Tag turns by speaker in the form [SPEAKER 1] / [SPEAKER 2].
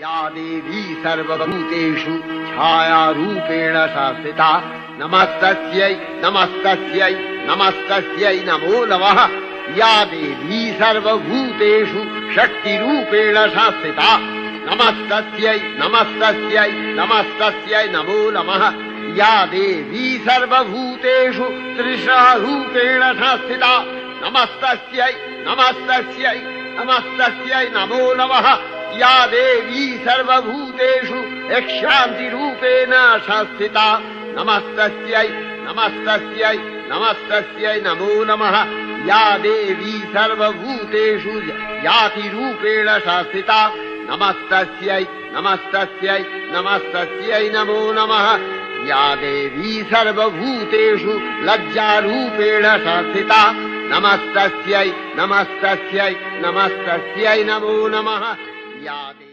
[SPEAKER 1] या देवी सर्वभूतेषु छायारूपेण संस्थिता नमस्तस्यै नमस्तस्यै नमस्तस्यै नमो नमः। या देवी सर्वभूतेषु शक्तिरूपेण संस्थिता नमस्तस्यै नमस्तस्यै नमस्तस्यै नमो नमः। या देवी सर्वभूतेषु तृष्णारूपेण संस्थिता नमस्तस्यै नमस्तस्यै नमस्तस्यै नमो नमः। या देवी सर्वभूतेषु शान्तिरूपेण संस्थिता नमस्तस्यै नमस्तस्यै नमस्तस्यै नमो नमः। या देवी सर्वभूतेषु जातिरूपेण संस्थिता नमस्तस्यै नमस्तस्यै नमस्तस्यै नमो नमः। या देवी सर्वभूतेषु लज्जारूपेण संस्थिता नमस्तस्यै नमस्तस्यै नमस्तस्यै नमो नमः। या